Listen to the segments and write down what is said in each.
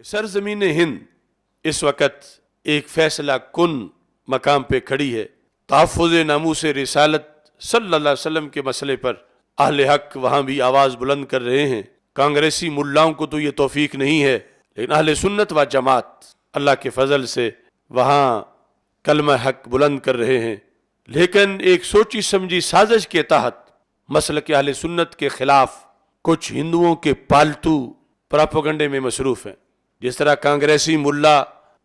सरजमीन हिंद इस वक्त एक फैसला कुन मकाम पे खड़ी है। तहफ़्फ़ुज़ नामूस रिसालत सल्लल्लाहु अलैहि वसल्लम के मसले पर अहले हक वहाँ भी आवाज़ बुलंद कर रहे हैं। कांग्रेसी मुल्लाओं को तो ये तौफीक नहीं है, लेकिन अहले सुन्नत व जमात अल्लाह के फजल से वहाँ कलमा हक बुलंद कर रहे हैं। लेकिन एक सोची समझी साजिश के तहत मसलक अहले सुन्नत के खिलाफ कुछ हिंदुओं के पालतू प्रोपेगेंडे में मसरूफ़ हैं। जिस तरह कांग्रेसी मुल्ला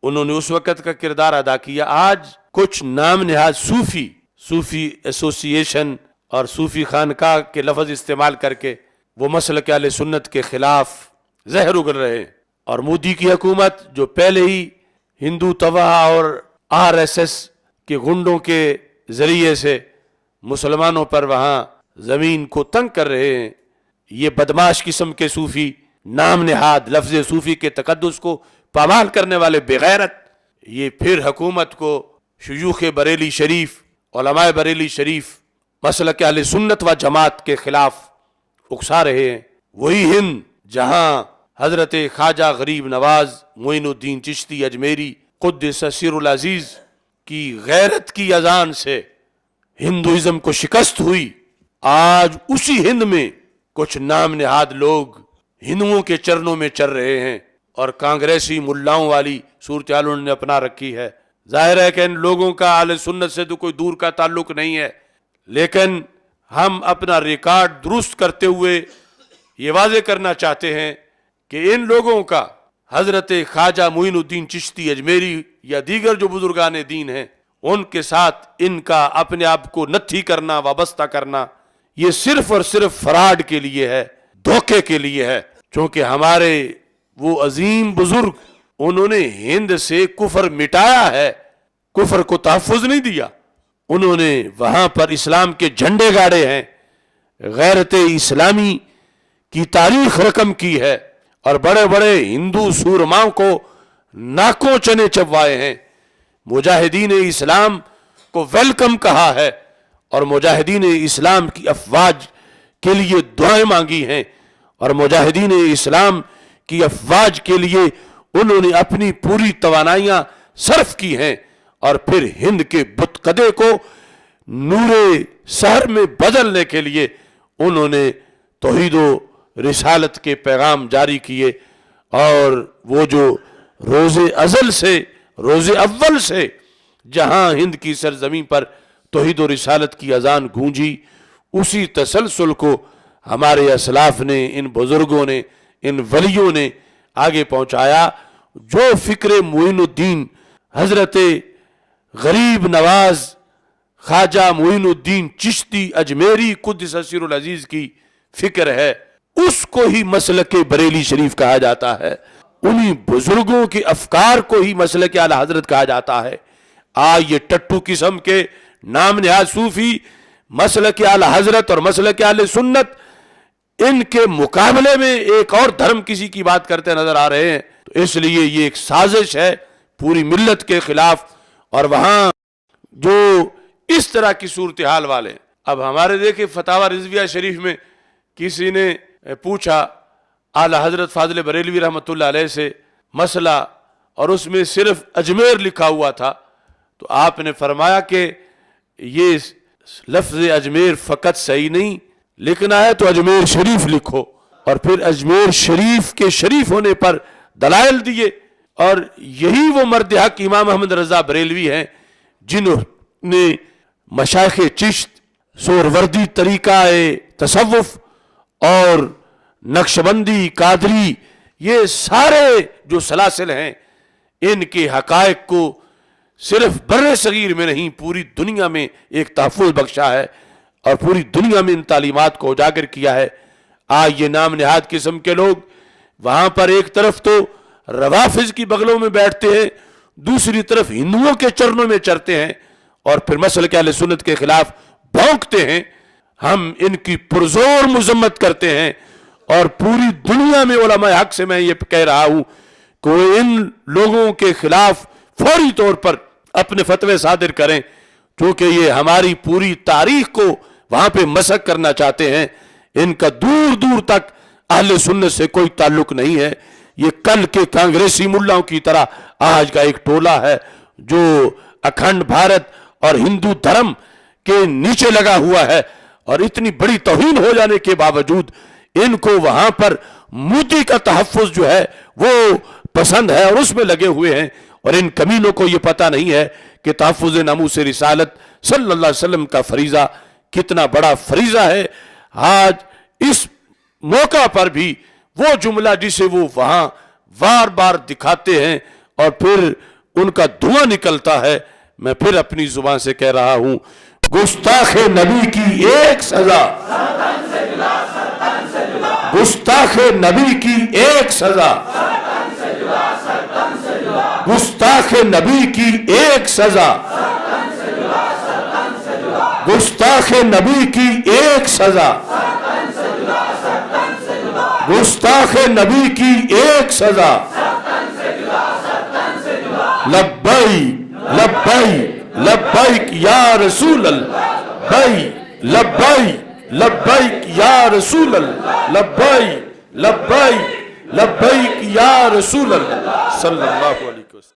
उन्होंने उस वक़्त का किरदार अदा किया, आज कुछ नाम निहाद सूफी एसोसिएशन और सूफी खानका के लफ्ज़ इस्तेमाल करके वो मसलक अहले सुन्नत के खिलाफ जहर उगल रहे हैं। और मोदी की हुकूमत जो पहले ही हिंदू तबाह और RSS के गुंडों के जरिए से मुसलमानों पर वहाँ ज़मीन को तंग कर रहे हैं, ये बदमाश किस्म के सूफी नाम निहाद लफ्ज़ सूफी के तकद्दुस को पामाल करने वाले बेगैरत, ये फिर हुकूमत को शुयूख़ बरेली शरीफ, उलमाए बरेली शरीफ, मसलक अहले सुन्नत व जमात के खिलाफ उकसा रहे हैं। वही हिंद जहाँ हज़रत ख्वाजा गरीब नवाज मोइनुद्दीन चिश्ती अजमेरी क़ुद्दस सिर्रुल अज़ीज़ की गैरत की अजान से हिंदुइज़्म को शिकस्त हुई, आज उसी हिंद में कुछ नाम निहाद लोग हिंदुओं के चरणों में चल रहे हैं और कांग्रेसी मुल्लाओं वाली सूरत हाल उन्होंने अपना रखी है। जाहिर है कि इन लोगों का अहले सुन्नत से तो कोई दूर का ताल्लुक नहीं है, लेकिन हम अपना रिकॉर्ड दुरुस्त करते हुए ये वाज़े करना चाहते हैं कि इन लोगों का हज़रत ख्वाजा मोइनुद्दीन चिश्ती अजमेरी या दीगर जो बुजुर्गान दीन हैं उनके साथ इनका अपने आप को नत्थी करना, वाबस्ता करना, ये सिर्फ और सिर्फ फराड के लिए है, धोखे के लिए है। क्योंकि हमारे वो अजीम बुजुर्ग उन्होंने हिंद से कुफर मिटाया है, कुफर को तहफ़्फ़ुज़ नहीं दिया। उन्होंने वहां पर इस्लाम के झंडे गाड़े हैं, गैरत इस्लामी की तारीख रकम की है और बड़े बड़े हिंदू सूरमाओं को नाकों चने चबवाए हैं। मुजाहिदीन इस्लाम को वेलकम कहा है और मुजाहिदीन इस्लाम की अफवाज के लिए दुआएं मांगी हैं और मुजाहिदीन इस्लाम की अफवाज के लिए उन्होंने अपनी पूरी तवानाइयां सर्फ की हैं और फिर हिंद के बुतकदे को नूरे शहर में बदलने के लिए उन्होंने तौहीदो रिसालत के पैगाम जारी किए। और वो जो रोज़े अज़ल से, रोज़े अव्वल से जहां हिंद की सरजमीन पर तौहीदो रिसालत की अजान गूंजी, उसी तसलसल को हमारे असलाफ ने, इन बुजुर्गों ने, इन वलियों ने आगे पहुंचाया। जो फ़िक्र मोइनुद्दीन हज़रत गरीब नवाज ख्वाजा मोइनुद्दीन चिश्ती अजमेरी क़ुद्दस सिर्रुल अज़ीज़ की फ़िक्र है, उसको ही मसलक बरेली शरीफ कहा जाता है। उन्हीं बुजुर्गों के अफकार को ही मसलक आला हज़रत कहा जाता है। ये टट्टू किस्म के नाम निहाद सूफी मसलक आला हज़रत और मसलक आले सुन्नत, इनके मुकाबले में एक और धर्म किसी की बात करते नजर आ रहे हैं। तो इसलिए ये एक साजिश है पूरी मिल्लत के खिलाफ। और वहां जो इस तरह की सूरत हाल वाले, अब हमारे देखे फतावा रिजविया शरीफ में किसी ने पूछा आला हज़रत फाजिल बरेलवी रहमतुल्लाह अलैह से मसला, और उसमें सिर्फ अजमेर लिखा हुआ था, तो आपने फरमाया कि ये लफ्ज़ अजमेर फ़कत सही नहीं, लिखना है तो अजमेर शरीफ लिखो। और फिर अजमेर शरीफ के शरीफ होने पर दलाइल दिए। और यही वो मर्द हक इमाम अहमद रज़ा बरेलवी हैं जिन्होंने मशाइख चिश्त, सोहरवर्दी तरीका तसव्वुफ और नक्शबंदी, कादरी, ये सारे जो सलासिल हैं, इनके हकायक को सिर्फ बर्रे सगीर में नहीं पूरी दुनिया में एक तहफ़्फ़ुज़ बख्शा है और पूरी दुनिया में इन तालीमात को उजागर किया है। ये नाम निहाद किस्म के लोग वहां पर एक तरफ तो रवाफिज की बगलों में बैठते हैं, दूसरी तरफ हिंदुओं के चरणों में चढ़ते हैं और फिर मसलक अहले सुन्नत के खिलाफ भौंकते हैं। हम इनकी पुरजोर मुज़म्मत करते हैं और पूरी दुनिया में उलमाए हक से मैं ये कह रहा हूं कि इन लोगों के खिलाफ फौरी तौर पर अपने फतवे सादिर करें, क्योंकि ये हमारी पूरी तारीख को वहां पे मसक करना चाहते हैं। इनका दूर दूर तक अहले सुन्नत से कोई ताल्लुक नहीं है। یہ کل کے کانگریسی ملاؤں کی طرح آج کا ایک ٹولہ ہے جو اکھنڈ بھارت اور ہندو دھرم کے نیچے لگا ہوا ہے، اور اتنی بڑی توہین ہو جانے کے باوجود ان کو وہاں پر مودی کا تحفظ جو ہے وہ پسند ہے اور اس میں لگے ہوئے ہیں، اور ان کمینوں کو یہ پتہ نہیں ہے کہ تحفظ ناموس رسالت صلی اللہ علیہ وسلم کا فریضہ کتنا بڑا فریضہ ہے۔ آج اس موقع پر بھی وہ جملہ جسے وہ وہاں بار بار دکھاتے ہیں اور پھر ان کا دھواں نکلتا ہے، میں پھر اپنی زبان سے کہہ رہا ہوں، گستاخ نبی کی ایک سزا، گستاخ نبی کی ایک سزا، گستاخ نبی کی ایک سزا، گستاخ نبی کی ایک سزا، گستاخ نبی کی ایک سزا۔ لبیک لبیک لبیک یا رسول اللہ، لبیک لبیک یا رسول اللہ، لبیک لبیک لبیک یا رسول اللہ صلی اللہ علیہ وسلم۔